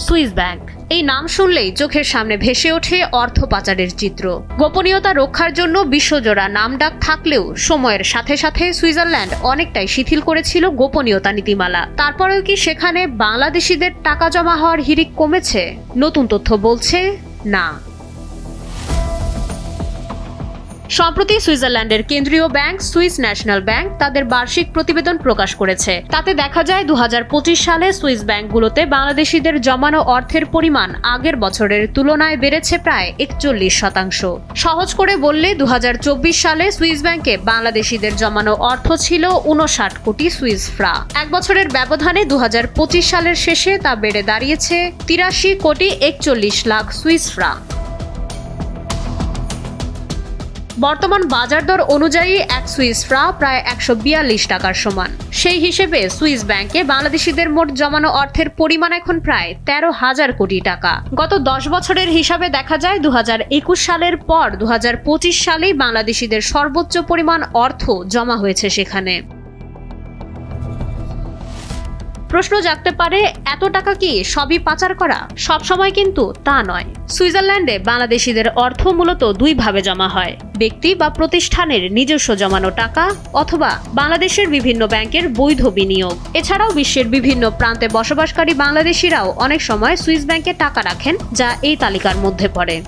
Swiss bank. এই নাম শুনলেই চোখের সামনে ভেসে ওঠে অর্থ পাচারের চিত্র। গোপনীয়তা রক্ষার জন্য বিশ্বজোড়া নামডাক থাকলেও সময়ের সাথে সাথে সুইজারল্যান্ড অনেকটাই শিথিল করেছিল গোপনীয়তা নীতিমালা। তারপরেও কি সেখানে বাংলাদেশিদের টাকা জমা হওয়ার হিড়িক কমেছে? নতুন তথ্য বলছে না। সম্প্রতি সুইজারল্যান্ডের কেন্দ্রীয় ব্যাংক সুইস ন্যাশনাল ব্যাংক তাদের বার্ষিক প্রতিবেদন প্রকাশ করেছে। তাতে দেখা যায় 2025 সালে সুইস ব্যাংকগুলোতে বাংলাদেশিদের জমানো অর্থের পরিমাণ আগের বছরের তুলনায় বেড়েছে প্রায় 41%। সহজ করে বললে 2024 সালে সুইস ব্যাংকে বাংলাদেশিদের জমানো অর্থ ছিল 59 কোটি সুইস ফ্রা। এক বছরের ব্যবধানে 2025 সালের শেষে তা বেড়ে দাঁড়িয়েছে 83 কোটি 41 লাখ সুইস ফ্রা। বর্তমান বাজার দর অনুযায়ী এক সুইস ফ্রা প্রায় 142 টাকার সমান। সেই হিসেবে সুইস ব্যাংকে বাংলাদেশিদের মোট জমানো অর্থের পরিমাণ এখন প্রায় 13,000 কোটি টাকা। গত 10 বছরের হিসাবে দেখা যায় 2021 সালের পর 2025 সালেই বাংলাদেশিদের সর্বোচ্চ পরিমাণ অর্থ জমা হয়েছে সেখানে। প্রশ্ন জাগতে পারে, এত টাকা কি সবই পাচার করা? সবসময় কিন্তু তা নয়। সুইজারল্যান্ডে বাংলাদেশিদের অর্থ মূলত দুই ভাবে জমা হয়: ব্যক্তি বা প্রতিষ্ঠানের নিজস্ব জমানো টাকা অথবা বাংলাদেশের বিভিন্ন ব্যাংকের বৈধ বিনিয়োগ। এছাড়াও বিশ্বের বিভিন্ন প্রান্তে বসবাসকারী বাংলাদেশিরাও অনেক সময় সুইস ব্যাংকে টাকা রাখেন, যা এই তালিকার মধ্যে পড়ে।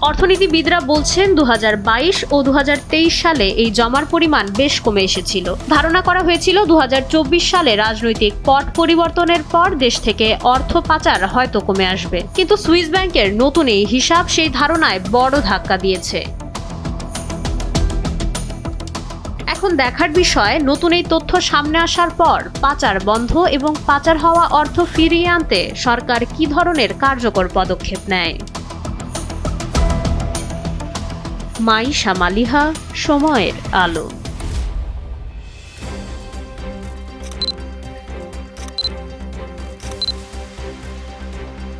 অর্থনীতিবিদরা বলছেন 2022 ও 2023 সালে এই জমার পরিমাণ বেশ কমে এসেছিল। ধারণা করা হয়েছিল 2024 সালে রাজনৈতিক পট পরিবর্তনের পর দেশ থেকে অর্থ পাচার হয়তো কমে আসবে। কিন্তু সুইস ব্যাংকের নতুন এই হিসাব সেই ধারণায় বড় ধাক্কা দিয়েছে। এখন দেখার বিষয়, নতুন এই তথ্য সামনে আসার পর পাচার বন্ধ এবং পাচার হওয়া অর্থ ফিরিয়ে আনতে সরকার কী ধরনের কার্যকর পদক্ষেপ নেয়। মাইশা মালিহা, সময়ের আলো।